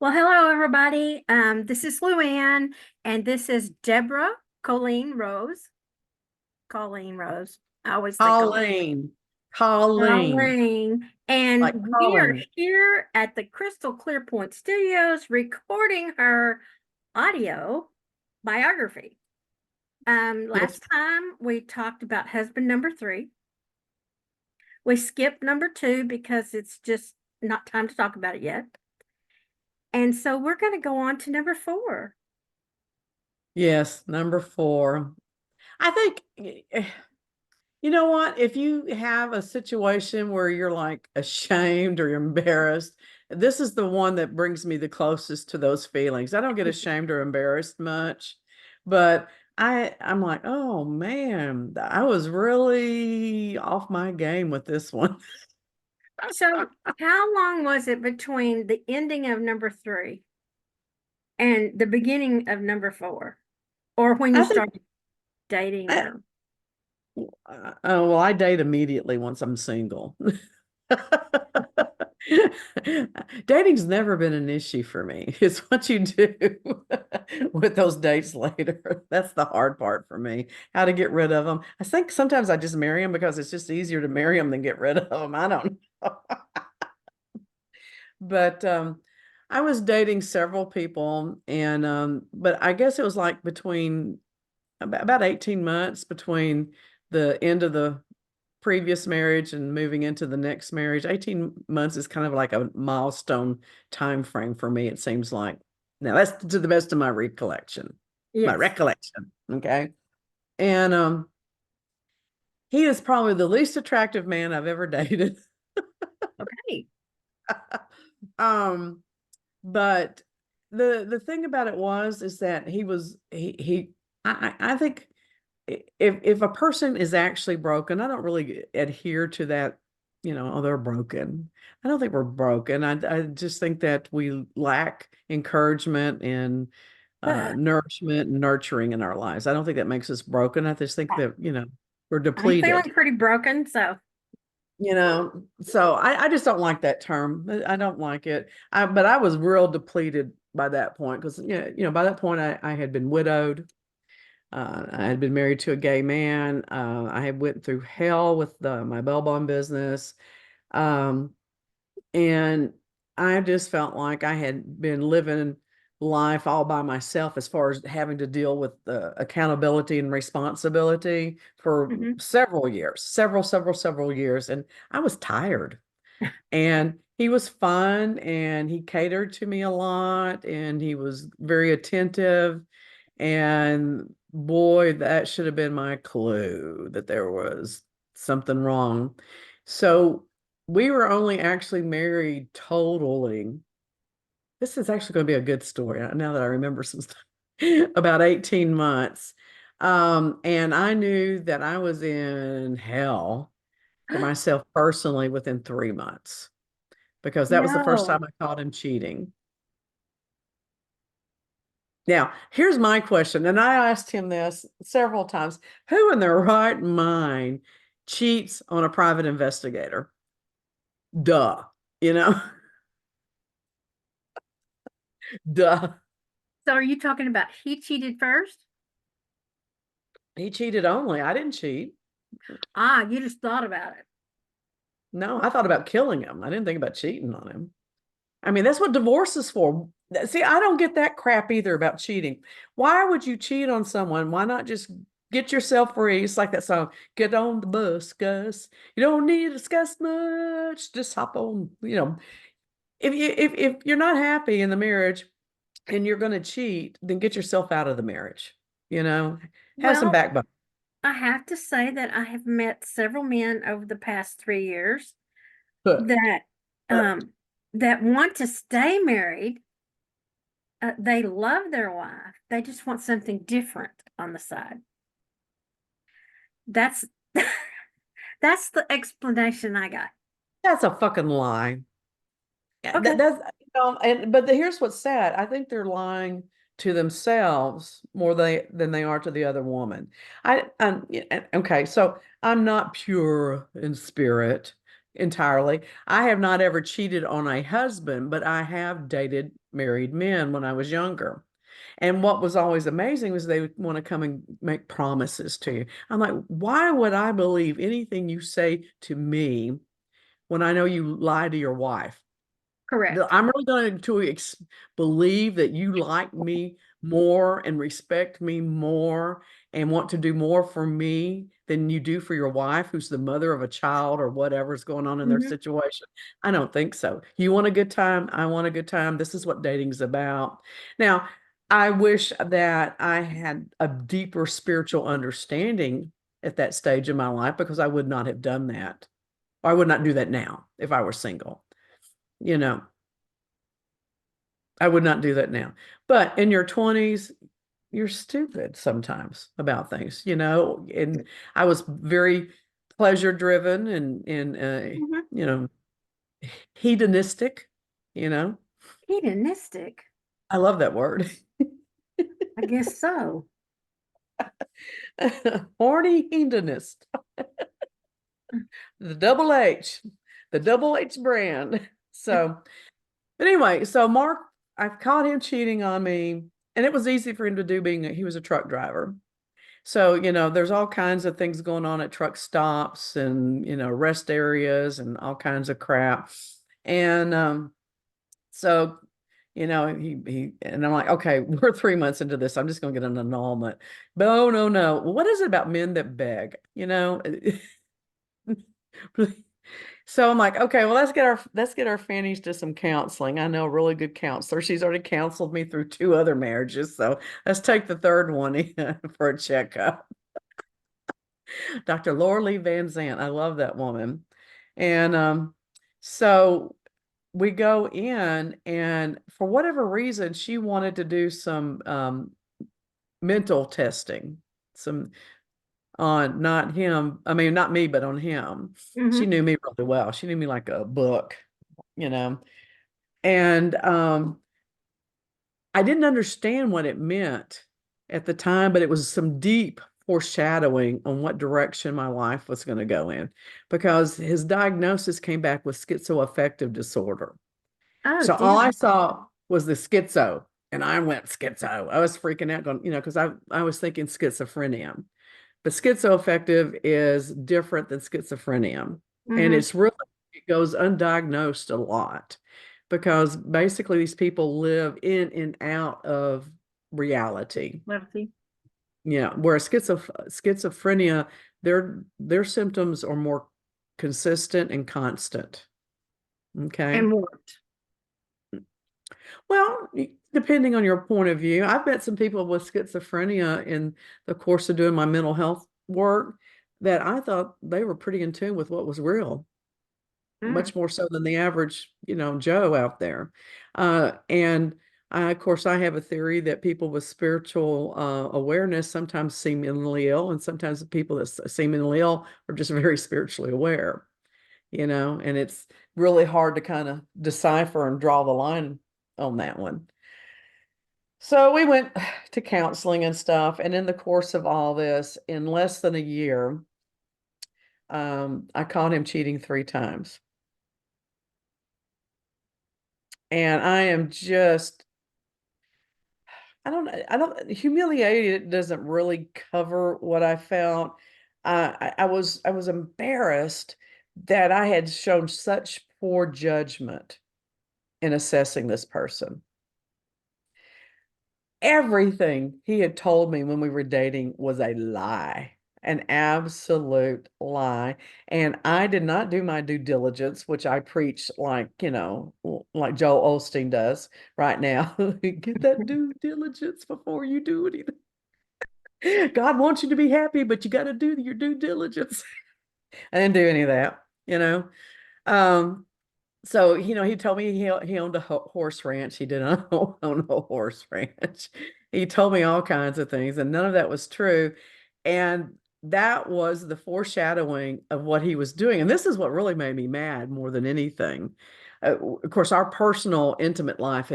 Well, hello, everybody. This is Luann, and this is Deborah, Colleen Rose. Colleen Rose. I always say Colleen. Colleen. Colleen. Colleen. Like And we are Colleen. here at the Crystal Clear Point Studios recording her audio biography. Yes. Last time we talked about husband number 3. We skipped number 2 because it's just not time to talk about it yet. And so we're going to go on to number 4. Yes. Number 4. I think, you know what? If you have a situation where you're like ashamed or embarrassed, this is the one that brings me the closest to those feelings. I don't get ashamed or embarrassed much, but I'm like, oh man, I was really off my game with this one. So, how long was it between the ending of number 3 and the beginning of number 4? Or when you I think started dating I, or oh, well, I date immediately once I'm single. Dating's never been an issue for me. It's what you do with those dates later. That's the hard part for me, how to get rid of them. I think sometimes I just marry them because it's just easier to marry them than get rid of them. I don't know. But I was dating several people, and but I guess it was like between about 18 months between the end of the previous marriage and moving into the next marriage. 18 months is kind of like a milestone time frame for me, it seems like. Now that's to the best of my recollection. My yes. recollection. Okay. And he is probably the least attractive man I've ever dated. Okay. um, but the thing about it was is that I think if a person is actually broken, I don't really adhere to that, oh, they're broken. I don't think we're broken. I just think that we lack encouragement and But nourishment and nurturing in our lives. I don't think that makes us broken. I just think that, we're I'm depleted, feeling pretty broken, so so I just don't like that term. I don't like it. But I was real depleted by that point because, by that point I had been widowed. I had been married to a gay man. I had went through hell with my bail bond business. Um, and I just felt like I had been living life all by myself as far as having to deal with the accountability and responsibility for mhm. several years, several years. And I was tired. And he was fun and he catered to me a lot and he was very attentive. And boy, that should have been my clue that there was something wrong. So we were only actually married totally. This is actually going to be a good story now that I remember some stuff. About 18 months. And I knew that I was in hell for myself personally within 3 months because that was the first No. time I caught him cheating. Now, here's my question, and I asked him this several times. Who in their right mind cheats on a private investigator? Duh, you know, duh. So, are you talking about he cheated first? He cheated only. I didn't cheat. Ah, you just thought about it. No, I thought about killing him. I didn't think about cheating on him. I mean, that's what divorce is for. See, I don't get that crap either about cheating. Why would you cheat on someone? Why not just get yourself free? It's like that song, Get on the bus, Gus. You don't need to discuss much. Just hop on, if you're not happy in the marriage and you're going to cheat, then get yourself out of the marriage. You know, have some Well, backbone. I have to say that I have met several men over the past 3 years But that um that want to stay married. They love their wife. They just want something different on the side. That's that's the explanation I got. that's a fucking lie. Yeah, Okay. but here's what's sad. I think they're lying to themselves more than they are to the other woman. Yeah, okay, so I'm not pure in spirit. entirely. I have not ever cheated on a husband, but I have dated married men when I was younger. And what was always amazing was they would want to come and make promises to you. I'm like, why would I believe anything you say to me when I know you lie to your wife? Correct. I'm really going to believe that you like me more and respect me more and want to do more for me than you do for your wife, who's the mother of a child or whatever's going on in their Hmm. situation. I don't think so. You want a good time? I want a good time. This is what dating's about. Now, I wish that I had a deeper spiritual understanding at that stage of my life because I would not have done that. Or I would not do that now if I were single. You know, I would not do that now. But in your 20s, you're stupid sometimes about things, and I was very pleasure driven and Hmm. you know, hedonistic, you know. Hedonistic. I love that word. I guess so. Horny hedonist. The double H, the double H brand. So, but anyway, so Mark, I've caught him cheating on me, and it was easy for him to do being he was a truck driver. So, there's all kinds of things going on at truck stops and, rest areas and all kinds of crap. And so, and I'm like, okay, we're 3 months into this. I'm just going to get an annulment. No, no, no. Well, what is it about men that beg? So I'm like, okay, well, let's get our fannies to some counseling. I know a really good counselor. She's already counseled me through two other marriages. So let's take the third one in for a checkup. Dr. Laura Lee Van Zant. I love that woman. And so we go in, and for whatever reason, she wanted to do some mental testing, some on not him, I mean, not me, but on him. She Hmm. knew me really well. She knew me like a book, you know. And I didn't understand what it meant at the time, but it was some deep foreshadowing on what direction my life was going to go in because his diagnosis came back with schizoaffective disorder. Oh So all dear. I saw was the schizo, and I went schizo. I was freaking out, going, because I was thinking schizophrenia, but schizoaffective is different than schizophrenia, and Hmm. it goes undiagnosed a lot because basically these people live in and out of reality. Levity. Yeah, whereas schizophrenia, their symptoms are more consistent and constant. Okay. And what? Well, depending on your point of view, I've met some people with schizophrenia in the course of doing my mental health work that I thought they were pretty in tune with what was real, Mm. much more so than the average, Joe out there. And of course, I have a theory that people with spiritual awareness sometimes seem mentally ill, and sometimes the people that seem mentally ill are just very spiritually aware, and it's really hard to kind of decipher and draw the line on that one. So we went to counseling and stuff, and in the course of all this, in less than a year, I caught him cheating 3 times. And I am just, humiliated doesn't really cover what I felt. I was embarrassed that I had shown such poor judgment in assessing this person. Everything he had told me when we were dating was a lie, an absolute lie. And I did not do my due diligence, which I preach like, like Joel Osteen does right now. Get that due diligence before you do anything. God wants you to be happy, but you got to do your due diligence. I didn't do any of that. Um, so, he told me he owned a horse ranch. He didn't own a horse ranch. He told me all kinds of things, and none of that was true. And that was the foreshadowing of what he was doing. And this is what really made me mad more than anything. Of course, our personal, intimate life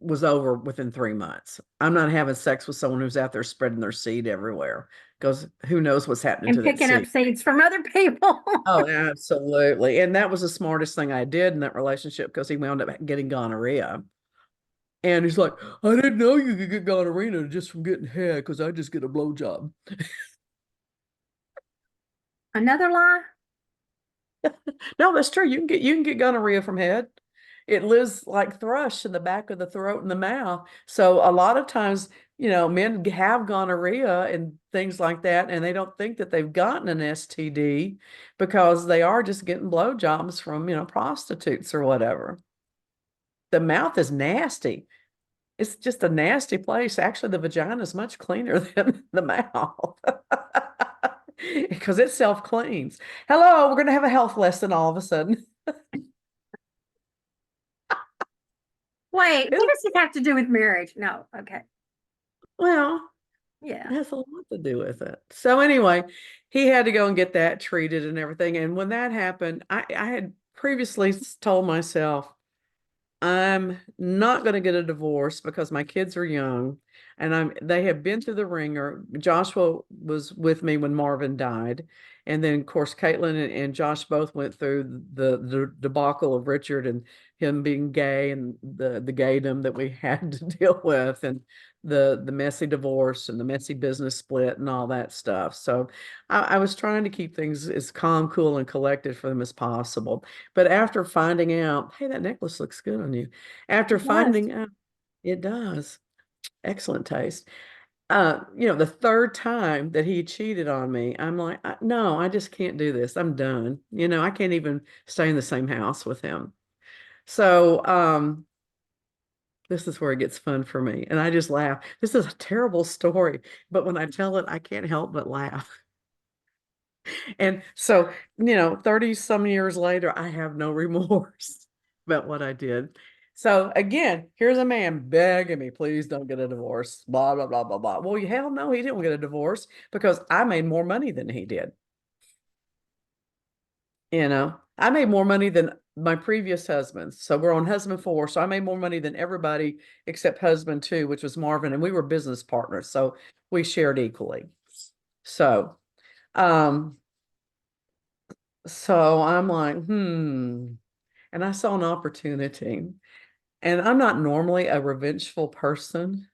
was over within 3 months. I'm not having sex with someone who's out there spreading their seed everywhere because who knows what's happening And to that picking up seed. seeds from other people. Oh, absolutely. And that was the smartest thing I did in that relationship because he wound up getting gonorrhea. And he's like, I didn't know you could get gonorrhea just from getting head because I just get a blowjob. Another lie? No, that's true. You can get gonorrhea from head. It lives like thrush in the back of the throat and the mouth. So a lot of times, men have gonorrhea and things like that, and they don't think that they've gotten an STD because they are just getting blowjobs from, prostitutes or whatever. The mouth is nasty. It's just a nasty place. Actually, the vagina is much cleaner than the mouth because it self cleans. Hello, we're going to have a health lesson all of a sudden. Wait, what does it have to do with marriage? No, okay. Well, it Yeah. has a lot to do with it. So anyway, he had to go and get that treated and everything. And when that happened, I had previously told myself, I'm not going to get a divorce because my kids are young and they have been through the ringer. Joshua was with me when Marvin died. And then of course Caitlin and Josh both went through the debacle of Richard and him being gay and the gaydom that we had to deal with and the messy divorce and the messy business split and all that stuff. So I was trying to keep things as calm, cool, and collected for them as possible. But after finding out, hey, that necklace looks good on you. After It does. finding out, it does. Excellent taste. The third time that he cheated on me, I'm like, no, I just can't do this. I'm done. I can't even stay in the same house with him. So, this is where it gets fun for me. And I just laugh. This is a terrible story, but when I tell it, I can't help but laugh. And so, 30 some years later, I have no remorse about what I did. So again, here's a man begging me, please don't get a divorce, blah, blah, blah, blah, blah. Well, hell no, he didn't get a divorce because I made more money than he did. I made more money than my previous husbands. So we're on husband four. So I made more money than everybody except husband two, which was Marvin. And we were business partners. So we shared equally. So, um, so I'm like, and I saw an opportunity. And I'm not normally a revengeful person.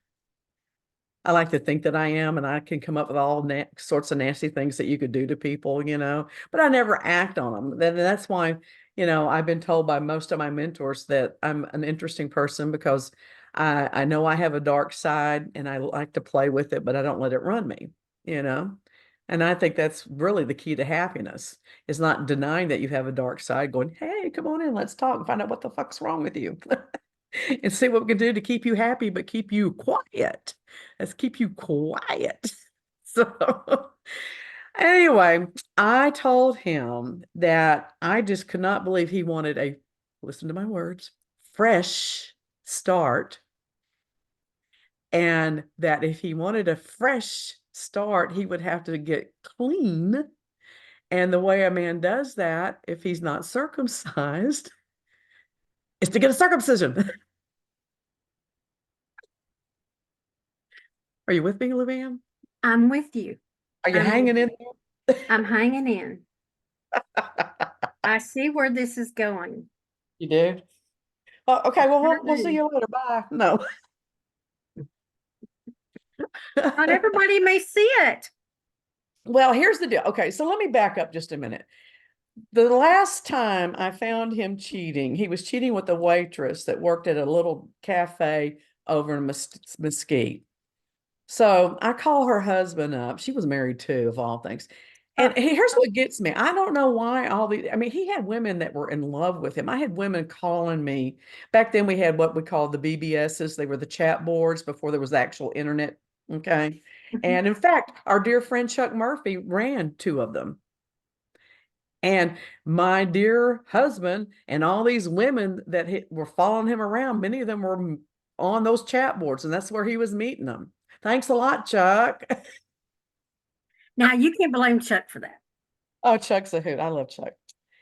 I like to think that I am, and I can come up with all sorts of nasty things that you could do to people, but I never act on them. And that's why, I've been told by most of my mentors that I'm an interesting person because I know I have a dark side and I like to play with it, but I don't let it run me, you know? And I think that's really the key to happiness is not denying that you have a dark side, going, hey, come on in, let's talk and find out what the fuck's wrong with you. And see what we can do to keep you happy, but keep you quiet. Let's keep you quiet. So anyway, I told him that I just could not believe he wanted listen to my words, fresh start. And that if he wanted a fresh start, he would have to get clean. And the way a man does that, if he's not circumcised, is to get a circumcision. Are you with me, Luann? I'm with you. Are you I'm with hanging in you. I'm hanging in. there? I see where this is going. You do? Oh, okay, well, I we'll see do. you later. Bye. No. Not everybody may see it. Well, here's the deal. Okay, so let me back up just a minute. The last time I found him cheating, he was cheating with a waitress that worked at a little cafe over in Mesquite. So I call her husband up. She was married too, of all things. And here's what gets me. I don't know why I mean, he had women that were in love with him. I had women calling me. Back then we had what we called the BBSs. They were the chat boards before there was actual internet. Okay. Mhm. And in fact, our dear friend Chuck Murphy ran two of them. And my dear husband and all these women that were following him around, many of them were on those chat boards, and that's where he was meeting them. Thanks a lot, Chuck. Now you can't blame Chuck for that. Oh, Chuck's a hoot. I love Chuck.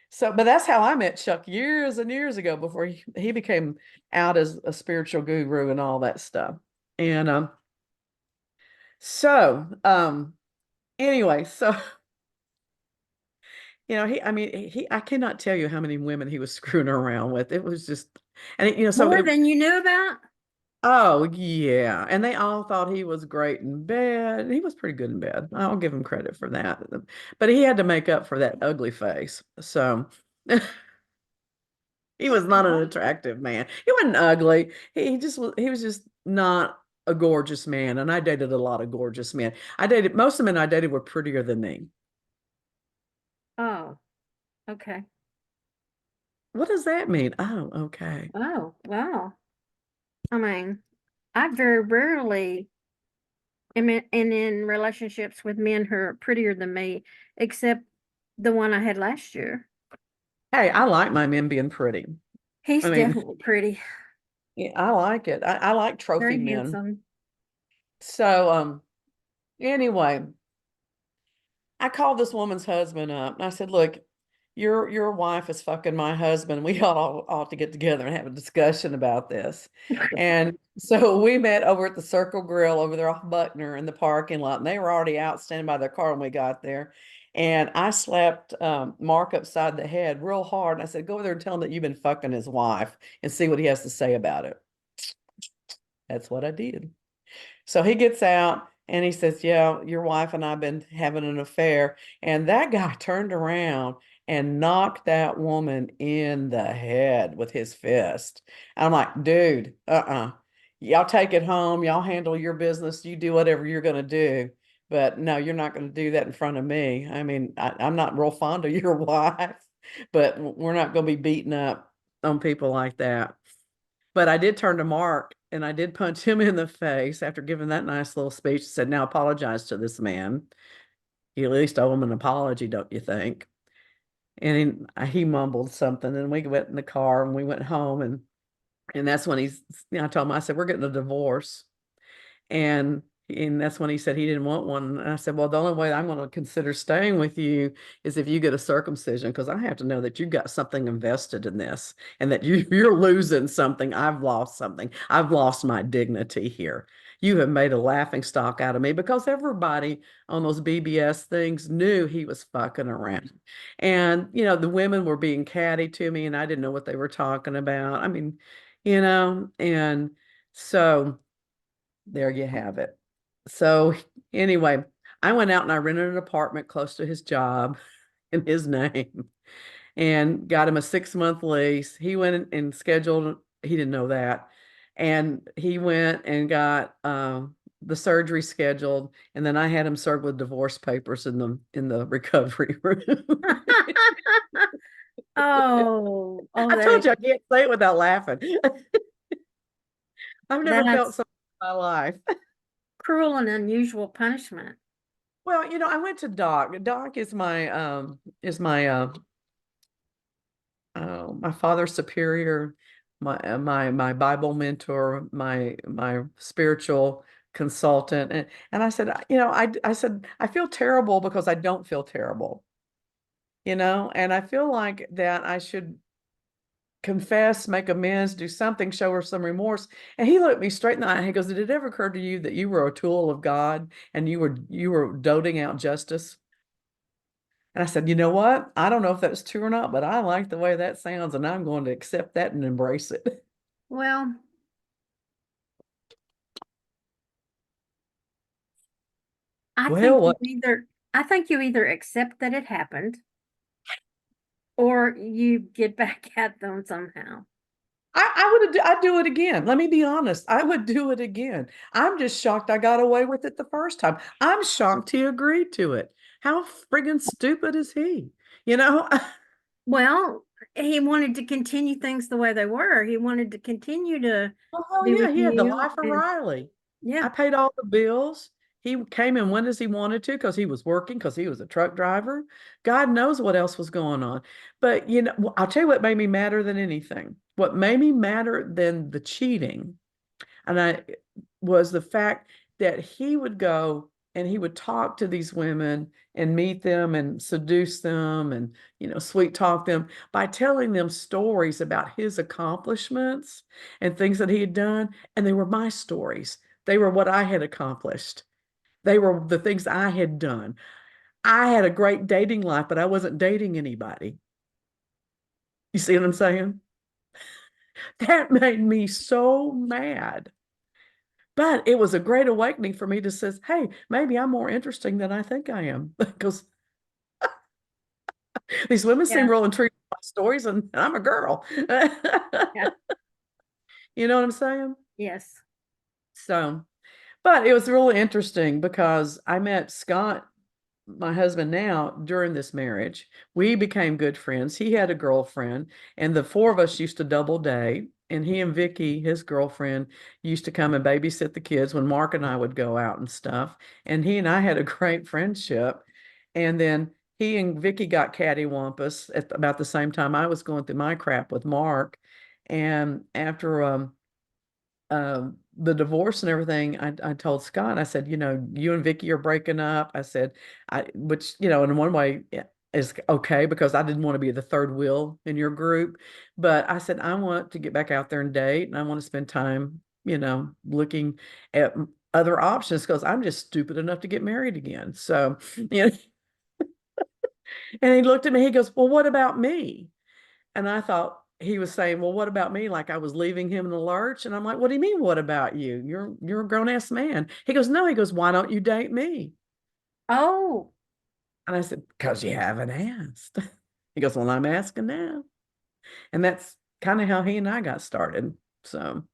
So, but that's how I met Chuck years and years ago before he became out as a spiritual guru and all that stuff. And so Anyway, so I mean, I cannot tell you how many women he was screwing around with. It was just, and More than you knew about? oh yeah, and they all thought he was great in bed. He was pretty good in bed. I'll give him credit for that. But he had to make up for that ugly face. So he was not an attractive man. He wasn't ugly. He was just not a gorgeous man. And I dated a lot of gorgeous men. I dated most of the men I dated were prettier than me. Oh, okay. What does that mean? Oh, okay. Oh, wow. I mean, I very rarely in relationships with men who are prettier than me, except the one I had last year. Hey, I like my men being pretty. I He's mean, definitely pretty, yeah, I like it. I like trophy very men. handsome. So, anyway, I called this woman's husband up and I said, look, your wife is fucking my husband. We ought to get together and have a discussion about this. And so we met over at the Circle Grill over there off Buckner in the parking lot, and they were already out standing by their car when we got there. And I slapped Mark upside the head real hard. And I said, go over there and tell him that you've been fucking his wife and see what he has to say about it. That's what I did. So he gets out and he says, yeah, your wife and I've been having an affair. And that guy turned around and knocked that woman in the head with his fist. I'm like, dude, y'all take it home. Y'all handle your business. You do whatever you're going to do. But no, you're not going to do that in front of me. I mean, I'm not real fond of your wife, but we're not going to be beating up on people like that. But I did turn to Mark and I did punch him in the face after giving that nice little speech. Said, now apologize to this man. You at least owe him an apology, don't you think? And he mumbled something, and we went in the car and we went home, and that's when I told him, I said, we're getting a divorce. And that's when he said he didn't want one. And I said, well, the only way I'm going to consider staying with you is if you get a circumcision, because I have to know that you've got something invested in this and that you're losing something. I've lost something. I've lost my dignity here. You have made a laughing stock out of me because everybody on those BBS things knew he was fucking around. And, the women were being catty to me and I didn't know what they were talking about. I mean, and so there you have it. So anyway, I went out and I rented an apartment close to his job in his name and got him a 6-month lease. He went and scheduled, he didn't know that. And he went and got the surgery scheduled. And then I had him served with divorce papers in the recovery room. Oh, oh, I told you I can't say it without laughing. I've never felt that's so in my life. cruel and unusual punishment. Well, I went to Doc. Doc is my father superior, my Bible mentor, my spiritual consultant, and I said, I said I feel terrible because I don't feel terrible, and I feel like that I should confess, make amends, do something, show her some remorse. And he looked me straight in the eye. He goes, did it ever occur to you that you were a tool of God and you were doting out justice? And I said, you know what? I don't know if that's true or not, but I like the way that sounds, and I'm going to accept that and embrace it. Well, I Well, think you what? either I think you either accept that it happened or you get back at them somehow. I'd do it again. Let me be honest. I would do it again. I'm just shocked I got away with it the first time. I'm shocked he agreed to it. How friggin' stupid is he? You know? Well, he wanted to continue things the way they were. He wanted to continue to Oh, hell be yeah, with he had the you life of and Riley. I yeah. paid all the bills. He came and went as he wanted to because he was working, because he was a truck driver. God knows what else was going on. But, I'll tell you what made me madder than anything. What made me madder than the cheating and I was the fact that he would go and he would talk to these women and meet them and seduce them and sweet talk them by telling them stories about his accomplishments and things that he had done, and they were my stories. They were what I had accomplished. They were the things I had done. I had a great dating life, but I wasn't dating anybody. You see what I'm saying? That made me so mad. But it was a great awakening for me to say, hey, maybe I'm more interesting than I think I am. Because these women seem Yeah. real intrigued by my stories, and I'm a girl. Yeah. You know what I'm saying? Yes. So, but it was really interesting because I met Scott, my husband now, during this marriage. We became good friends. He had a girlfriend, and the four of us used to double date. And he and Vicky, his girlfriend, used to come and babysit the kids when Mark and I would go out and stuff. And he and I had a great friendship. And then he and Vicky got cattywampus at about the same time I was going through my crap with Mark. And after the divorce and everything, I told Scott, I said, you and Vicky are breaking up. I said, which, in one way is okay because I didn't want to be the third wheel in your group. But I said, I want to get back out there and date, and I want to spend time, looking at other options because I'm just stupid enough to get married again. So, and he looked at me, he goes, well, what about me? And I thought he was saying, well, what about me? Like I was leaving him in the lurch. And I'm like, what do you mean, what about you? You're a grown ass man. He goes, no, he goes, why don't you date me? Oh, And I said, because you haven't asked. He goes, well, I'm asking now. And that's kind of how he and I got started. So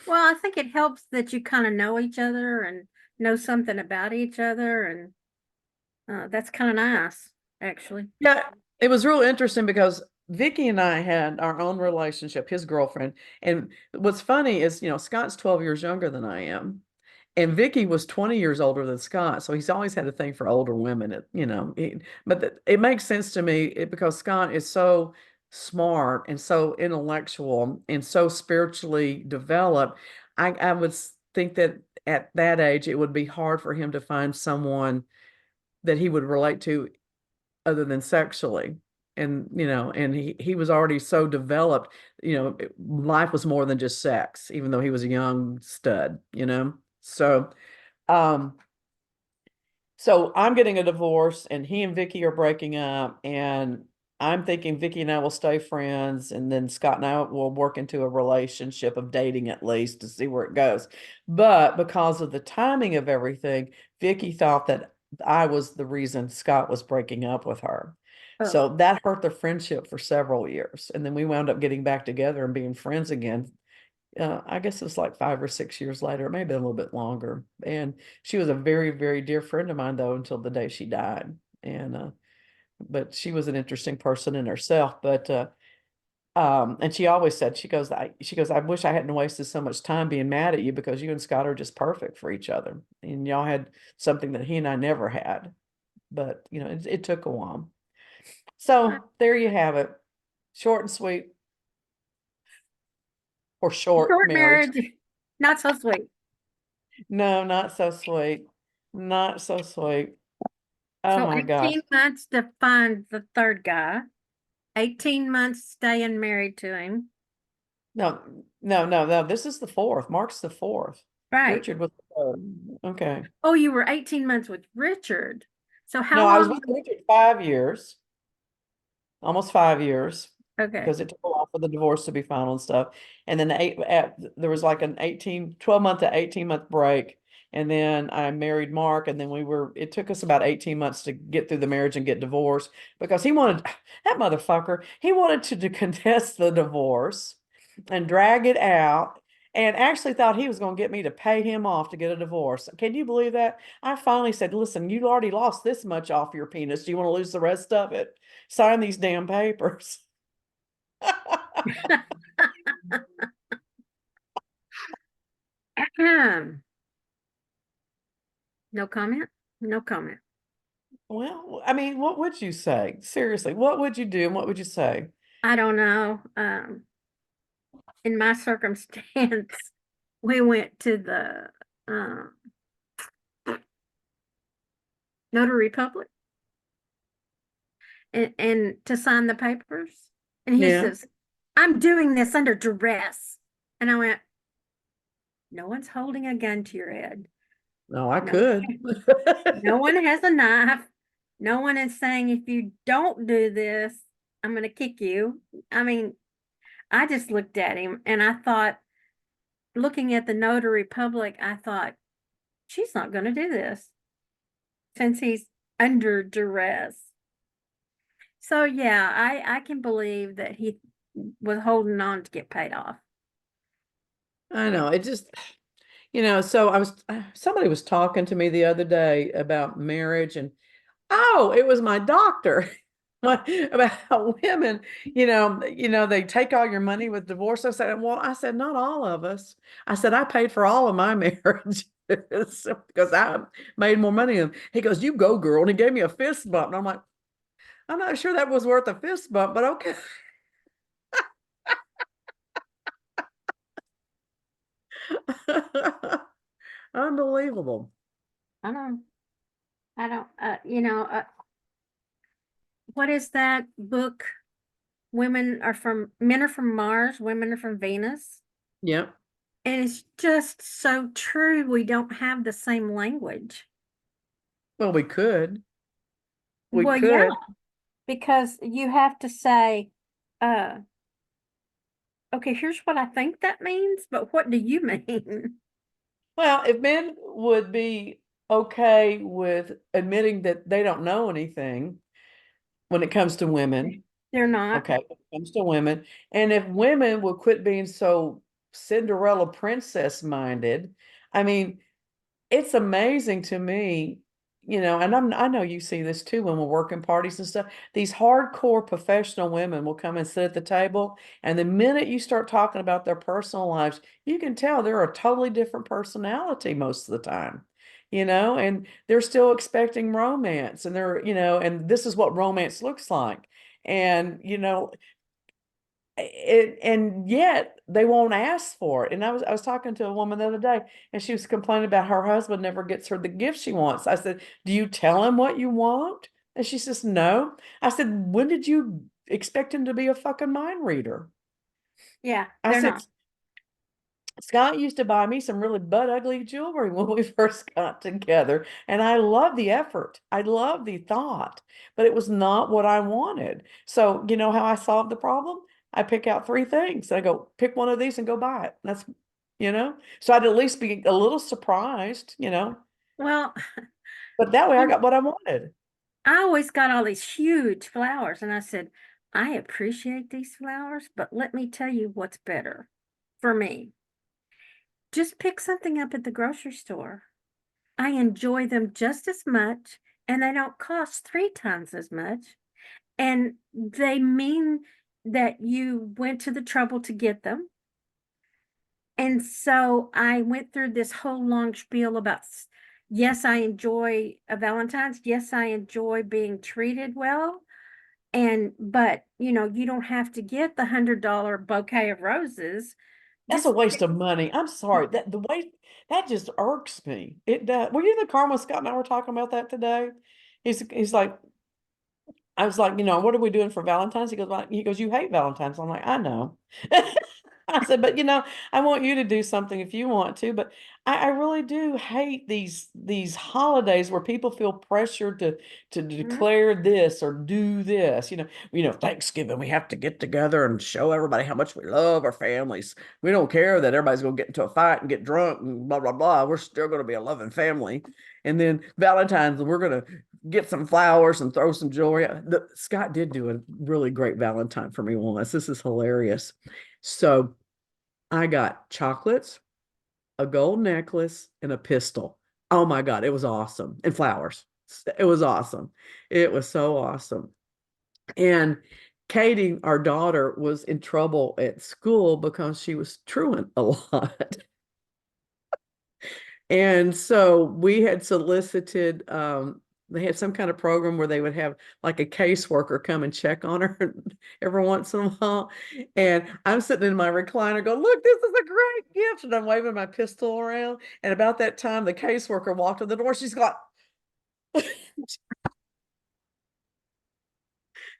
well, I think it helps that you kind of know each other and know something about each other, and that's kind of nice, actually. yeah, it was real interesting because Vicky and I had our own relationship, his girlfriend. And what's funny is, Scott's 12 years younger than I am. And Vicky was 20 years older than Scott, so he's always had a thing for older women. But it makes sense to me because Scott is so smart and so intellectual and so spiritually developed. I would think that at that age it would be hard for him to find someone that he would relate to other than sexually. And he was already so developed, life was more than just sex, even though he was a young stud. Um, so I'm getting a divorce and he and Vicky are breaking up, and I'm thinking Vicky and I will stay friends, and then Scott and I will work into a relationship of dating at least to see where it goes. But because of the timing of everything, Vicky thought that I was the reason Scott was breaking up with her. Oh, So that hurt the friendship for several years. And then we wound up getting back together and being friends again. I guess it was like 5 or 6 years later, maybe a little bit longer. And she was a very, very dear friend of mine, though, until the day she died. But she was an interesting person in herself. And she always said, she goes, I wish I hadn't wasted so much time being mad at you because you and Scott are just perfect for each other. And y'all had something that he and I never had. But, it took a while. So there you have it. Short and sweet, or short short marriage. marriage, not so sweet. No, not so sweet. Not so sweet. Oh So my gosh. 18 months to find the third guy, 18 months staying married to him. No, no, no, no. This is the fourth. Mark's the fourth. Right. Richard was the third. Okay. Oh, you were 18 months with Richard. So how No, I was long? with Richard 5 years, almost 5 years, Okay. because it took a while for the divorce to be final and stuff. And then there was like an 12 month to 18-month break. And then I married Mark, and then it took us about 18 months to get through the marriage and get divorced because that motherfucker, he wanted to contest the divorce and drag it out, and actually thought he was going to get me to pay him off to get a divorce. Can you believe that? I finally said, listen, you already lost this much off your penis. Do you want to lose the rest of it? Sign these damn papers. No comment. No comment. Well, I mean, what would you say? Seriously, what would you do and what would you say? I don't know. In my circumstance, we went to the notary public and to sign the papers. And he Yeah. says, I'm doing this under duress. And I went, no one's holding a gun to your head. No, I No, could. no one has a knife. No one is saying if you don't do this, I'm going to kick you. I mean, I just looked at him and I thought, looking at the notary public, I thought, she's not going to do this since he's under duress. So yeah, I can believe that he was holding on to get paid off. I know. It just, so somebody was talking to me the other day about marriage, and oh, it was my doctor. About how women, they take all your money with divorce. I said, not all of us. I said, I paid for all of my marriages because I made more money than him. He goes, you go, girl. And he gave me a fist bump. And I'm like, I'm not sure that was worth a fist bump, but okay. Unbelievable. I don't, I don't, what is that book? Men are from Mars, women are from Venus. Yep. And it's just so true. We don't have the same language. Well, we could. We Well, yeah, could. because you have to say, uh, okay, here's what I think that means, but what do you mean? Well, if men would be okay with admitting that they don't know anything when it comes to women, They're not. okay, when it comes to women, and if women would quit being so Cinderella princess minded, I mean, it's amazing to me, and I know you see this too when we're working parties and stuff. These hardcore professional women will come and sit at the table, and the minute you start talking about their personal lives, you can tell they're a totally different personality most of the time. And they're still expecting romance, and and this is what romance looks like. And and yet they won't ask for it. And I was talking to a woman the other day, and she was complaining about her husband never gets her the gift she wants. I said, do you tell him what you want? And she says, no. I said, when did you expect him to be a fucking mind reader? Yeah, I they're said, not. Scott used to buy me some really butt ugly jewelry when we first got together. And I love the effort. I love the thought, but it was not what I wanted. So, you know how I solved the problem? I pick out three things. I go, pick one of these and go buy it. So I'd at least be a little surprised, Well, but that way I um, got what I wanted. I always got all these huge flowers, and I said, I appreciate these flowers, but let me tell you what's better for me. Just pick something up at the grocery store. I enjoy them just as much, and they don't cost three times as much. And they mean that you went to the trouble to get them. And so I went through this whole long spiel about, yes, I enjoy a Valentine's. Yes, I enjoy being treated well. But you don't have to get the $100 bouquet of roses. That's a Just waste of money. I'm sorry. That the way that just irks me. It does. Were you in the car when Scott and I were talking about that today? He's like, I was like, what are we doing for Valentine's? He goes, you hate Valentine's. I'm like, I know. I said, but I want you to do something if you want to, but I really do hate these holidays where people feel pressured to Mhm. declare this or do this. Thanksgiving, we have to get together and show everybody how much we love our families. We don't care that everybody's gonna get into a fight and get drunk and blah blah blah. We're still gonna be a loving family. And then Valentine's, we're gonna get some flowers and throw some jewelry. Scott did do a really great Valentine for me once. This is hilarious. So I got chocolates, a gold necklace, and a pistol. Oh my God, it was awesome. And flowers. It was awesome. It was so awesome. And Katie, our daughter, was in trouble at school because she was truant a lot. And so we had solicited, they had some kind of program where they would have like a caseworker come and check on her every once in a while. And I'm sitting in my recliner going, look, this is a great gift. And I'm waving my pistol around. And about that time, the caseworker walked in the door. She's got,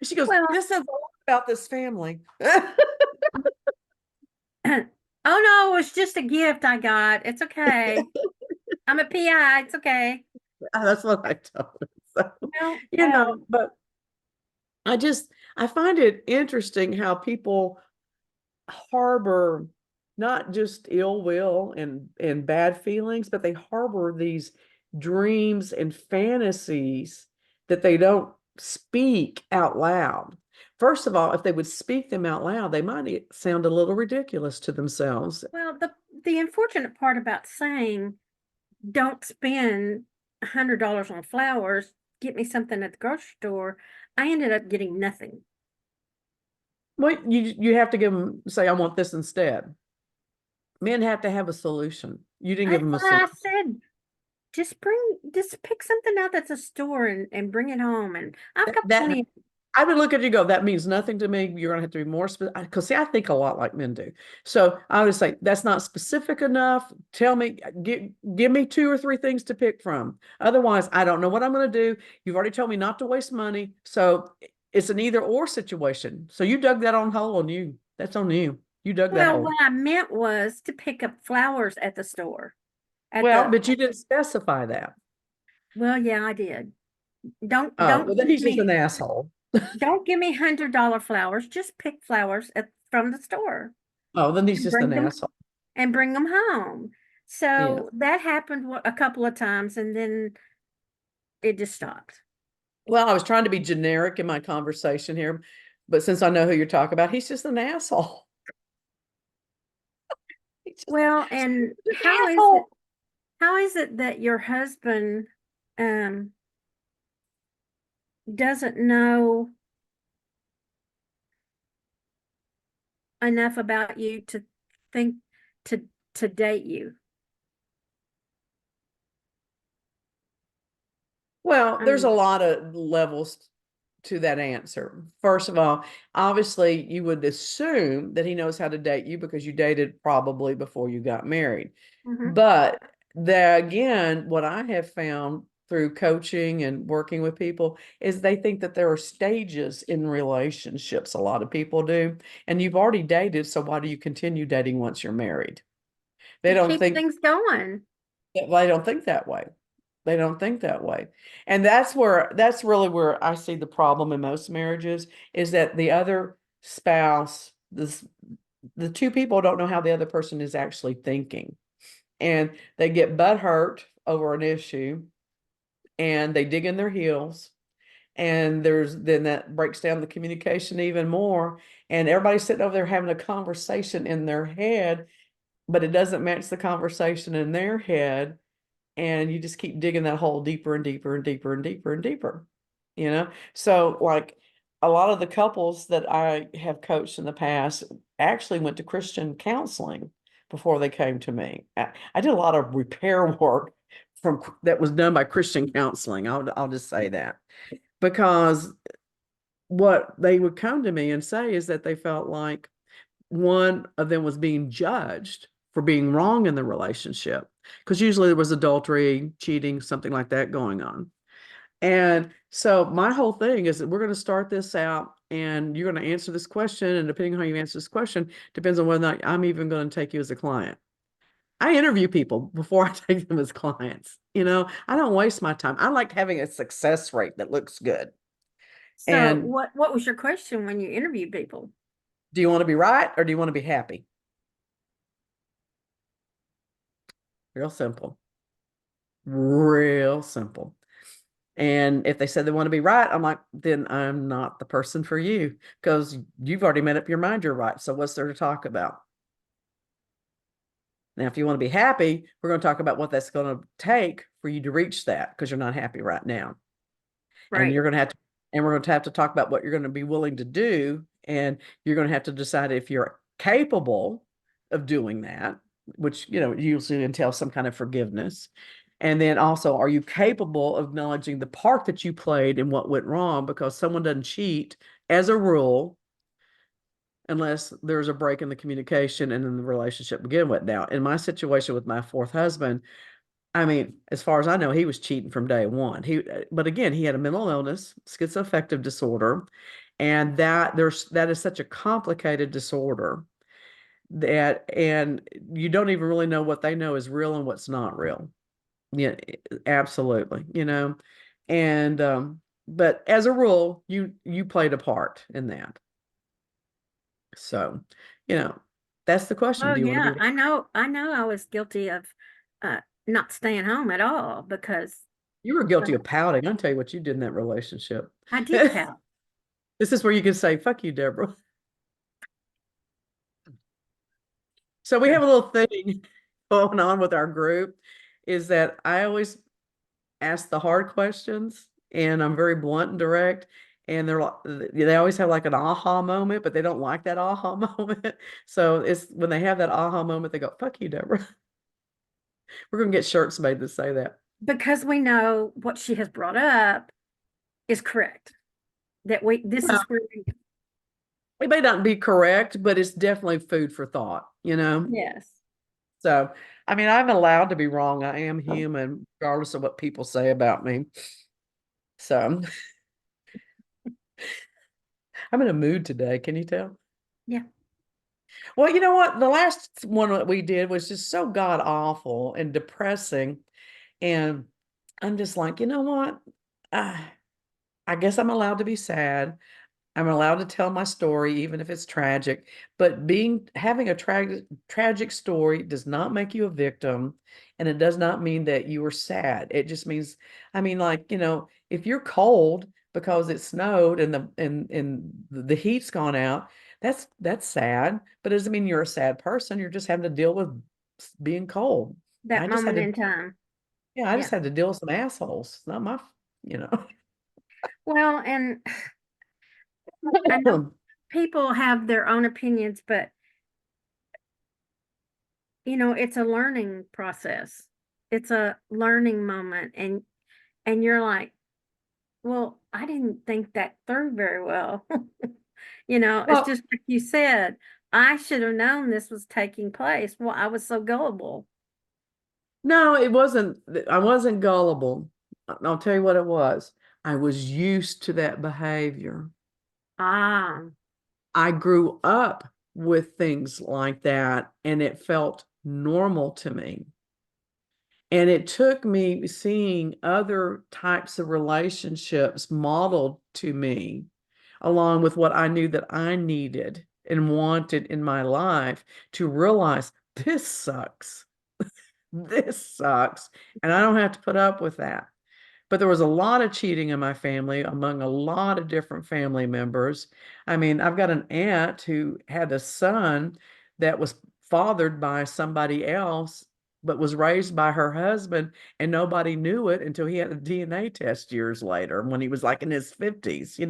she goes, Well, this says a lot about this family. oh no, it was just a gift I got. It's okay. I'm a PI. It's okay. That's what I told him. So, Well, but I just, I find it interesting how people harbor not just ill will and bad feelings, but they harbor these dreams and fantasies that they don't speak out loud. First of all, if they would speak them out loud, they might sound a little ridiculous to themselves. well, the unfortunate part about saying don't spend $100 on flowers, get me something at the grocery store, I ended up getting nothing. Well, you have to give them, say, I want this instead. Men have to have a solution. You didn't give That's them a why I solution. said just pick something out that's a store and bring it home. And I've got That plenty. I would look at you and go, that means nothing to me. You're gonna have to be more specific. Because see, I think a lot like men do. So I would say that's not specific enough. Tell me, give me two or three things to pick from. Otherwise, I don't know what I'm gonna do. You've already told me not to waste money. So it's an either or situation. So you dug that on hole on you. That's on you. You dug that Well, hole. what I meant was to pick up flowers at the store. At Well, the but you didn't specify that. Well, yeah, I did. Oh, well, then he's just an Me asshole. don't give me $100 flowers. Just pick flowers from the store Oh, then he's and just an asshole. bring them home. Yeah. So that happened a couple of times, and then it just stopped. Well, I was trying to be generic in my conversation here, but since I know who you're talking about, he's just an asshole. He's just Well, and an asshole. how is it that your husband um doesn't know enough about you to think to date you? Well, I there's a mean, lot of levels to that answer. First of all, obviously, you would assume that he knows how to date you because you dated probably before you got married. mhm. But there again, what I have found through coaching and working with people is they think that there are stages in relationships. A lot of people do. And you've already dated, so why do you continue dating once you're married? They To don't keep think things going. they don't think that way. They don't think that way. And that's really where I see the problem in most marriages is that the other spouse, the two people don't know how the other person is actually thinking. And they get butt hurt over an issue and they dig in their heels. And then that breaks down the communication even more. And everybody's sitting over there having a conversation in their head, but it doesn't match the conversation in their head, and you just keep digging that hole deeper and deeper and deeper and deeper and deeper, so like a lot of the couples that I have coached in the past actually went to Christian counseling before they came to me. I did a lot of repair work from that was done by Christian counseling. I'll just say that, because what they would come to me and say is that they felt like one of them was being judged for being wrong in the relationship, because usually there was adultery, cheating, something like that going on. And so my whole thing is that we're going to start this out and you're going to answer this question. And depending on how you answer this question, depends on whether or not I'm even going to take you as a client. I interview people before I take them as clients. I don't waste my time. I like having a success rate that looks good. So And what was your question when you interviewed people? do you want to be right or do you want to be happy? Real simple. Real simple. And if they said they want to be right, I'm like, then I'm not the person for you because you've already made up your mind you're right. So what's there to talk about? Now, if you want to be happy, we're going to talk about what that's going to take for you to reach that because you're not happy right now. And Right. we're going to have to talk about what you're going to be willing to do. And you're going to have to decide if you're capable of doing that, which, usually entails some kind of forgiveness. And then also, are you capable of acknowledging the part that you played in what went wrong? Because someone doesn't cheat as a rule unless there's a break in the communication and then the relationship begin with. Now, in my situation with my fourth husband, I mean, as far as I know, he was cheating from day one. But again, he had a mental illness, schizoaffective disorder, and that is such a complicated disorder and you don't even really know what they know is real and what's not real. Yeah, absolutely, and but as a rule, you played a part in that. So, you know, that's the question. Oh Do you want to yeah, be? I know I was guilty of not staying home at all because You were uh, guilty of pouting. I'll tell you what you did in that relationship. I did pout. This is where you can say, "Fuck you, Deborah." So we have a little thing going on with our group, is that I always ask the hard questions, and I'm very blunt and direct. And they always have like an aha moment, but they don't like that aha moment. So it's when they have that aha moment, they go, "Fuck you, Deborah." We're gonna get shirts made to say that. Because we know what she has brought up is correct. That this Well, is where it may not be correct, but it's definitely food for thought. yes. So, I mean, I'm allowed to be wrong. I am human, regardless of what people say about me. So, I'm in a mood today. Can you tell? Yeah. Well, you know what? The last one that we did was just so god awful and depressing. And I'm just like, you know what? I, I guess I'm allowed to be sad. I'm allowed to tell my story, even if it's tragic. But having a tragic story does not make you a victim, and it does not mean that you are sad. It just means, I mean, like, if you're cold because it snowed and the heat's gone out, that's sad. But it doesn't mean you're a sad person. You're just having to deal with being cold. That I just had moment to, in time. yeah, I Yeah. just had to deal with some assholes. Not my, you know. Well, and I know people have their own opinions, but it's a learning process. It's a learning moment, and you're like, well, I didn't think that through very well. It's Well, just like you said, I should have known this was taking place. Well, I was so gullible. no, it wasn't. I wasn't gullible. I'll tell you what it was. I was used to that behavior. Ah, I grew up with things like that, and it felt normal to me. And it took me seeing other types of relationships modeled to me, along with what I knew that I needed and wanted in my life, to realize this sucks. This sucks. And I don't have to put up with that. But there was a lot of cheating in my family among a lot of different family members. I mean, I've got an aunt who had a son that was fathered by somebody else, but was raised by her husband, and nobody knew it until he had a DNA test years later when he was like in his 50s,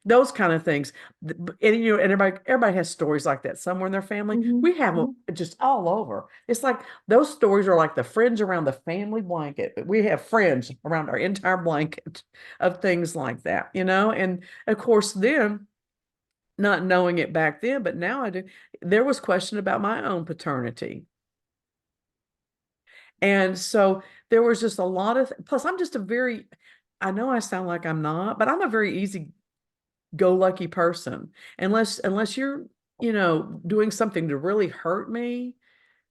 those kind of things. And everybody has stories like that somewhere in their family. hmm We have them just all over. It's like those stories are like the fringe around the family blanket. We have fringe around our entire blanket of things like that. And of course, then, not knowing it back then, but now I do, there was question about my own paternity. And so there was just a lot of, plus I'm just I know I sound like I'm not, but I'm a very easy go lucky person. Unless you're, doing something to really hurt me,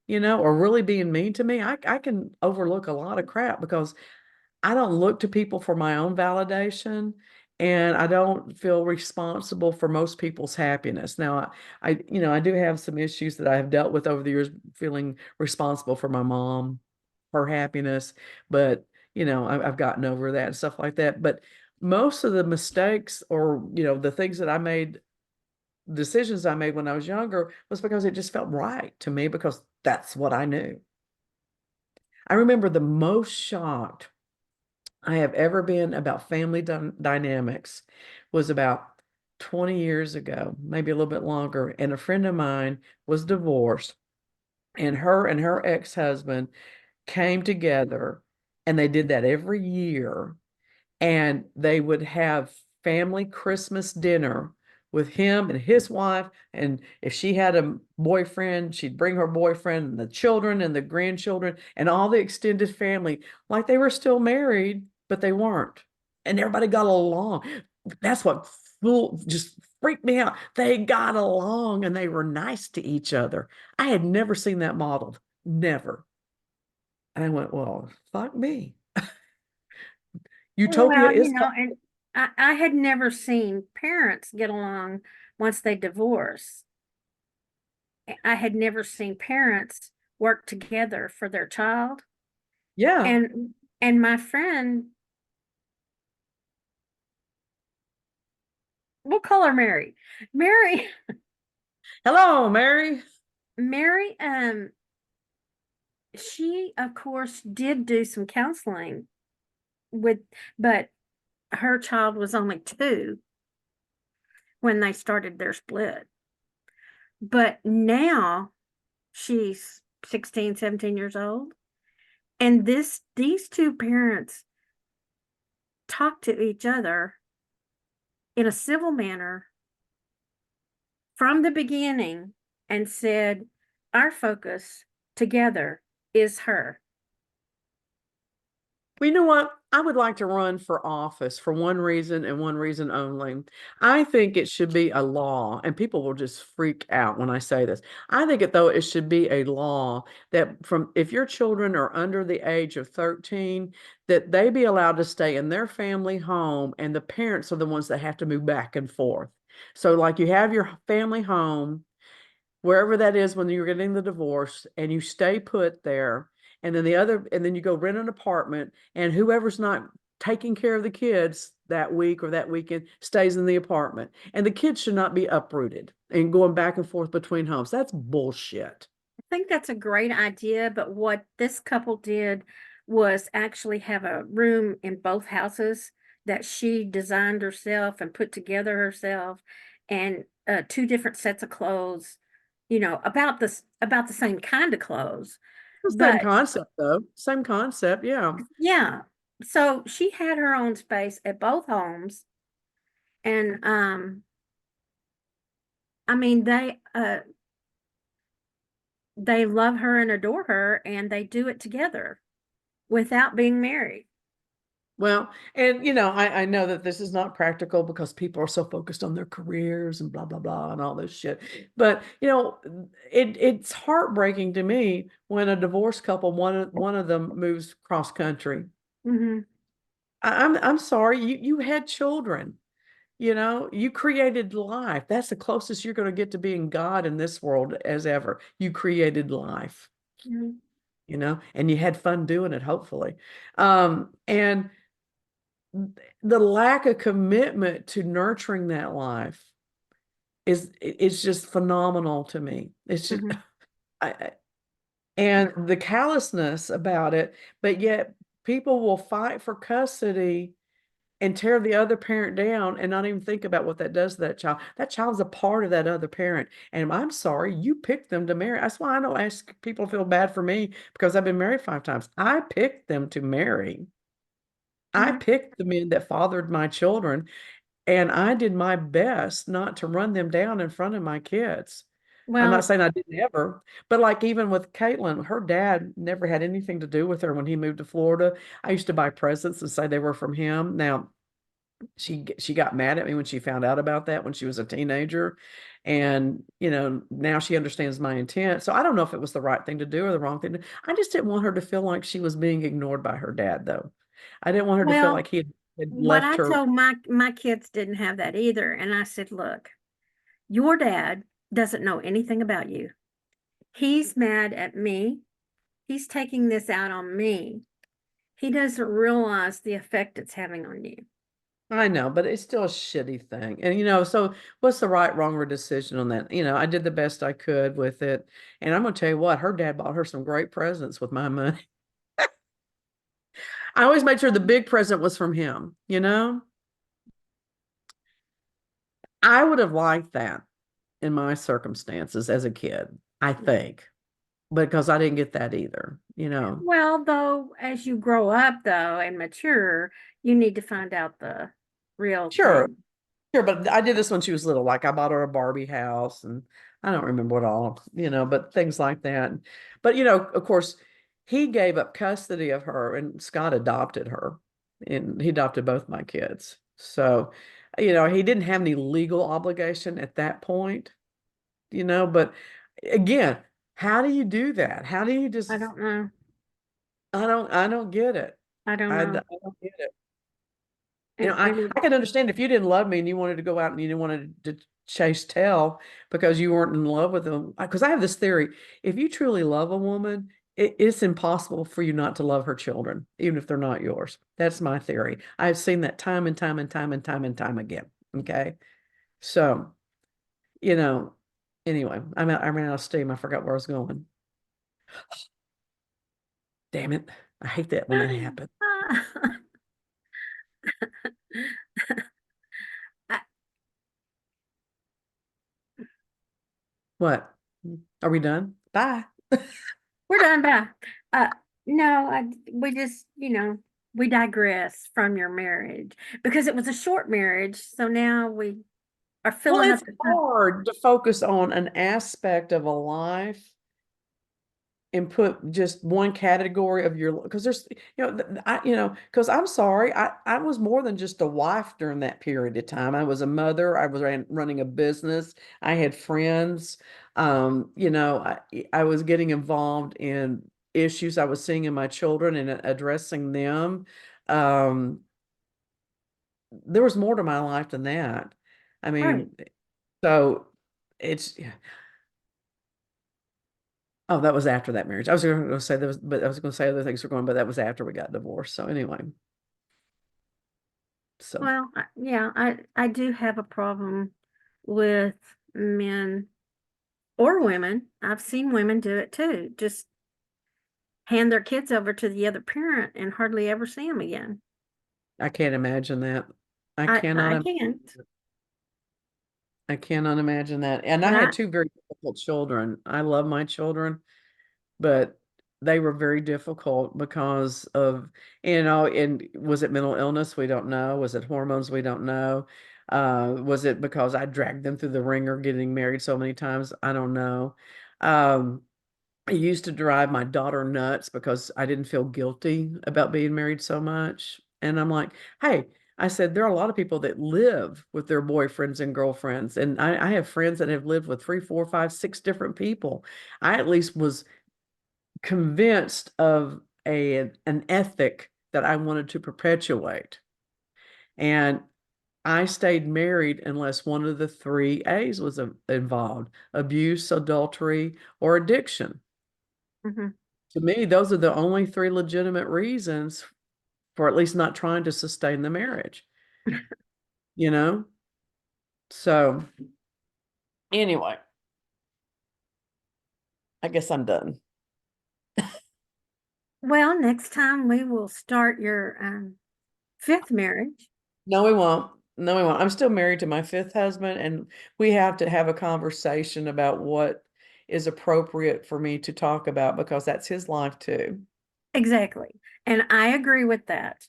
or really being mean to me, I can overlook a lot of crap because I don't look to people for my own validation, and I don't feel responsible for most people's happiness. Now, I do have some issues that I have dealt with over the years, feeling responsible for my mom, her happiness, but I've gotten over that and stuff like that. But most of the mistakes, or the things that I made, decisions I made when I was younger, was because it just felt right to me, because that's what I knew. I remember the most shocked I have ever been about family dynamics was about 20 years ago, maybe a little bit longer. And a friend of mine was divorced, and her ex-husband came together, and they did that every year. And they would have family Christmas dinner with him and his wife. And if she had a boyfriend, she'd bring her boyfriend and the children and the grandchildren and all the extended family, like they were still married, but they weren't. And everybody got along. That's what just freaked me out. They got along and they were nice to each other. I had never seen that modeled. Never. And I went, well, fuck me. Utopia Well, is coming. and I had never seen parents get along once they divorce. I had never seen parents work together for their child. Yeah. And my friend, we'll call her Mary. Mary, Hello, Mary. Mary, she of course did do some counseling with, but her child was only 2 when they started their split. But now she's 16, 17 years old. And these two parents talk to each other in a civil manner from the beginning and said, our focus together is her. Well, you know what? I would like to run for office for one reason and one reason only. I think it should be a law, and people will just freak out when I say this. I think it should be a law that from if your children are under the age of 13, that they be allowed to stay in their family home, and the parents are the ones that have to move back and forth. So, like you have your family home wherever that is when you're getting the divorce, and you stay put there, and then you go rent an apartment, and whoever's not taking care of the kids that week or that weekend stays in the apartment, and the kids should not be uprooted and going back and forth between homes. That's bullshit. I think that's a great idea, but what this couple did was actually have a room in both houses that she designed herself and put together herself, and 2 different sets of clothes, about the same kind of clothes. The same But concept, though. Same concept, yeah. yeah, so she had her own space at both homes, and I mean they love her and adore her, and they do it together without being married. Well, and I know that this is not practical because people are so focused on their careers and blah blah blah and all this shit. But it's heartbreaking to me when a divorced couple, one of them moves cross country. Hmm. I'm sorry, you had children, you created life. That's the closest you're going to get to being God in this world as ever. You created life, and you had fun doing it, hopefully. And the lack of commitment to nurturing that life is just phenomenal to me. It's just Hmm. I, and the callousness about it, but yet people will fight for custody and tear the other parent down and not even think about what that does to that child. That child's a part of that other parent. And I'm sorry, you picked them to marry. That's why I don't ask people to feel bad for me because I've been married 5 times. I picked them to marry. I Hmm. picked the men that fathered my children. And I did my best not to run them down in front of my kids. I'm not Well, saying I didn't ever, but like even with Caitlin, her dad never had anything to do with her when he moved to Florida. I used to buy presents and say they were from him. Now, she got mad at me when she found out about that when she was a teenager. And, now she understands my intent. So I don't know if it was the right thing to do or the wrong thing. I just didn't want her to feel like she was being ignored by her dad, though. I didn't want her to feel well, like he had what left I her. told my kids didn't have that either. And I said, look, your dad doesn't know anything about you. He's mad at me. He's taking this out on me. He doesn't realize the effect it's having on you. I know, but it's still a shitty thing. And so what's the right, wrong, or decision on that? I did the best I could with it. And I'm gonna tell you what, her dad bought her some great presents with my money. I always made sure the big present was from him. I would have liked that in my circumstances as a kid, I think, because I didn't get that either. Well, though, as you grow up, though, and mature, you need to find out the real Sure, thing. sure, but I did this when she was little. Like I bought her a Barbie house and I don't remember what all, but things like that. But of course, he gave up custody of her and Scott adopted her and he adopted both my kids. So, he didn't have any legal obligation at that point, but again, how do you do that? How do you I just don't know. I don't get it. I don't I know. don't get it. You know, And I can understand if you didn't love me and you wanted to go out and you didn't want to chase tail because you weren't in love with them. Because I have this theory, if you truly love a woman, it's impossible for you not to love her children, even if they're not yours. That's my theory. I've seen that time and time and time and time and time again. Okay. So, you know, anyway, I ran out of steam. I forgot where I was going. Damn it. I hate that when that happens. I- What? Are we done? Bye. we're done. Bye. Uh, no, we just, we digress from your marriage because it was a short marriage. So now we are Well, filling it's up the time. hard to focus on an aspect of a life and put just one category of your because there's because I'm sorry, I was more than just a wife during that period of time. I was a mother, I was running a business, I had friends. I was getting involved in issues I was seeing in my children and addressing them. um there was more to my life than that. I Right. mean, so it's oh, that was after that marriage. I was going to say that was, but I was going to say other things were going, but that was after we got divorced. So anyway, so Well, yeah, I do have a problem with men or women. I've seen women do it too. Just hand their kids over to the other parent and hardly ever see them again. I can't imagine that. I I cannot, can't. I cannot imagine that. And I And had I two very difficult children. I love my children, but they were very difficult because of, and was it mental illness? We don't know. Was it hormones? We don't know. Was it because I dragged them through the ringer getting married so many times? I don't know. Um, I used to drive my daughter nuts because I didn't feel guilty about being married so much. And I'm like, hey, I said, there are a lot of people that live with their boyfriends and girlfriends. And I have friends that have lived with three, four, five, six different people. I at least was convinced of an ethic that I wanted to perpetuate. And I stayed married unless one of the three A's was involved: abuse, adultery, or addiction. mhm. To me, those are the only three legitimate reasons for at least not trying to sustain the marriage, you know? So anyway, I guess I'm done. Well, next time we will start your fifth marriage. No, we won't. No, we won't. I'm still married to my fifth husband, and we have to have a conversation about what is appropriate for me to talk about because that's his life too. Exactly. And I agree with that.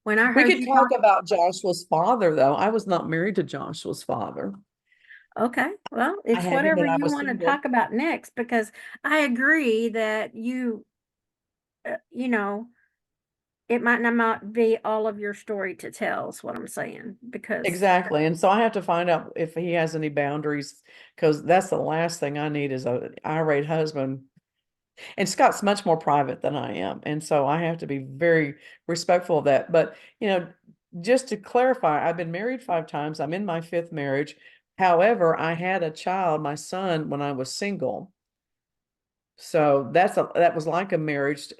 When I We heard could you talk talk, about Joshua's father, though. I was not married to Joshua's father. okay, well, I it's had him whatever when I you was want to single. talk about next because I agree that uh, you know, it might not be all of your story to tell, is what I'm saying. Because, Exactly. And so I have to find out if he has any boundaries because that's the last thing I need is an irate husband. And Scott's much more private than I am. And so I have to be very respectful of that. But, just to clarify, I've been married 5 times. I'm in my fifth marriage. However, I had a child, my son, when I was single. So that was like a marriage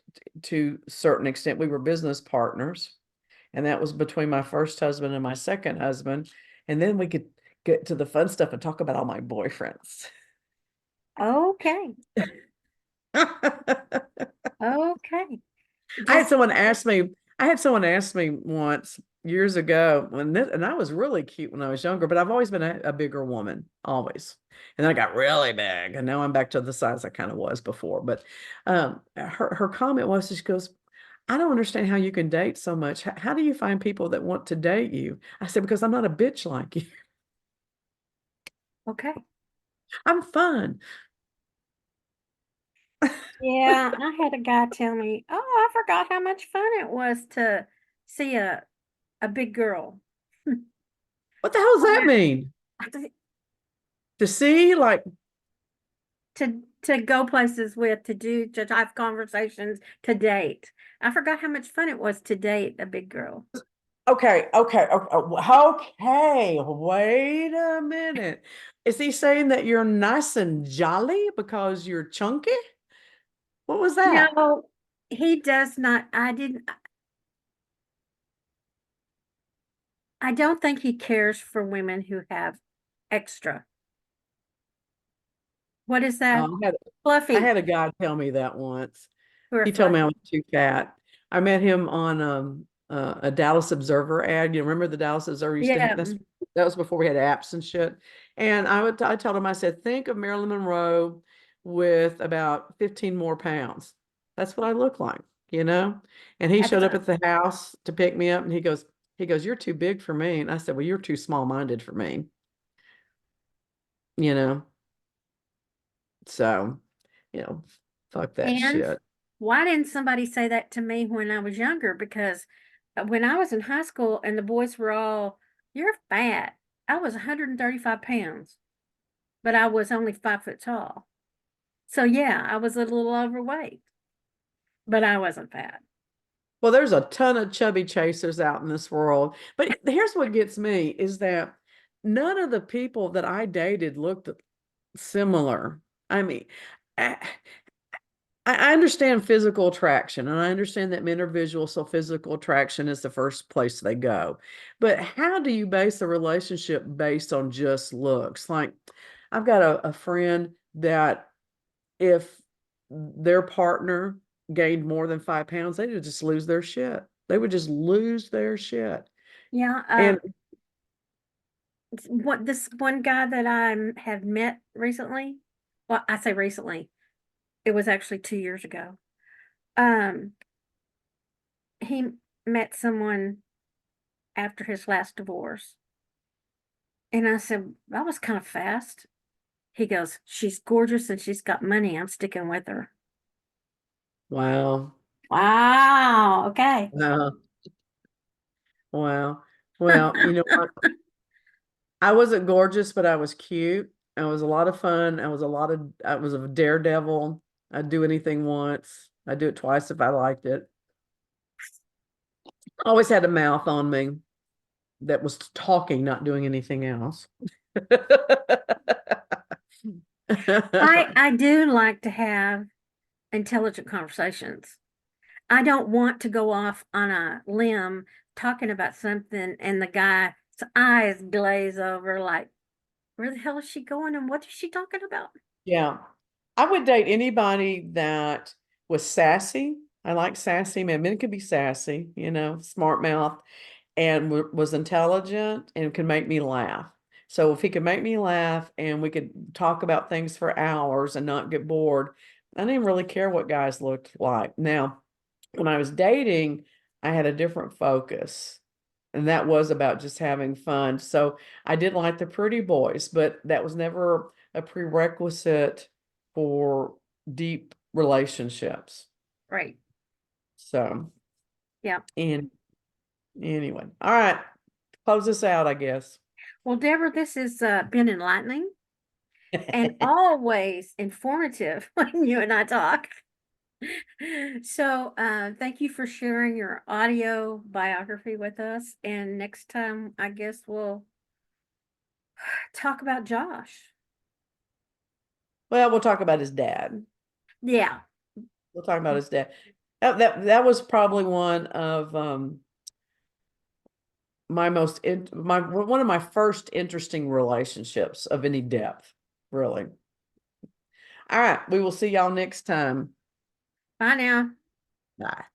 to a certain extent. We were business partners, and that was between my first husband and my second husband. And then we could get to the fun stuff and talk about all my boyfriends. okay, okay. I had Just, someone ask me, I had someone ask me once years ago and I was really cute when I was younger, but I've always been a bigger woman, always. And then I got really big, and now I'm back to the size I kind of was before. But her comment was, she goes, I don't understand how you can date so much. How do you find people that want to date you? I said, because I'm not a bitch like you. okay. I'm fun. Yeah, I had a guy tell me, "Oh, I forgot how much fun it was to see a big girl." What the hell does Oh, that yeah. mean? I thi- To see, like, To to go places with, to have conversations, to date. I forgot how much fun it was to date a big girl. Okay, okay, wait a minute. Is he saying that you're nice and jolly because you're chunky? What was that? No, he does not. I don't think he cares for women who have extra. What is that? Oh, I Fluffy, had a guy tell me that once. who are He told me I fluffy. was too fat. I met him on a Dallas Observer ad. You remember the Dallas Observer used to have Yeah, that was before we had apps and shit. And I told him, I said, think of Marilyn Monroe with about 15 more pounds. That's what I look like, you know? And he that's showed up a, at the house to pick me up and he goes, you're too big for me. And I said, well, you're too small-minded for me, you know? So, you know, fuck that and shit. why didn't somebody say that to me when I was younger? Because when I was in high school and the boys were all, "You're fat." I was 135 pounds, but I was only 5 foot tall. So yeah, I was a little overweight, but I wasn't fat. Well, there's a ton of chubby chasers out in this world. But here's what gets me is that none of the people that I dated looked similar. I mean, I, I understand physical attraction and I understand that men are visual, so physical attraction is the first place they go. But how do you base a relationship based on just looks? Like, I've got a friend that if their partner gained more than 5 pounds, they would just lose their shit. They would just lose their shit. Yeah, And what this one guy that I have met recently, well, I say recently, it was actually 2 years ago. Um, he met someone after his last divorce. And I said, that was kind of fast. He goes, she's gorgeous and she's got money. I'm sticking with her. wow, Wow. Okay. wow, wow. Well, you know what? I wasn't gorgeous, but I was cute. I was a lot of fun. I was a daredevil. I'd do anything once. I'd do it twice if I liked it. Always had a mouth on me that was talking, not doing anything else. I do like to have intelligent conversations. I don't want to go off on a limb talking about something and the guy's eyes glaze over like, where the hell is she going and what is she talking about? Yeah. I would date anybody that was sassy. I like sassy men. Men can be sassy, smart mouth, and was intelligent and could make me laugh. So if he could make me laugh and we could talk about things for hours and not get bored, I didn't really care what guys looked like. Now, when I was dating, I had a different focus, and that was about just having fun. So I did like the pretty boys, but that was never a prerequisite for deep relationships. Right. So, Yeah. and anyway, all right, close this out, I guess. Well, Deborah, this has been enlightening and always informative when you and I talk. So, thank you for sharing your audio biography with us. And next time, I guess we'll talk about Josh. Well, we'll talk about his dad. Yeah, We'll talk about his dad. That was probably one of my one of my first interesting relationships of any depth, really. All right, we will see y'all next time. bye now. Bye.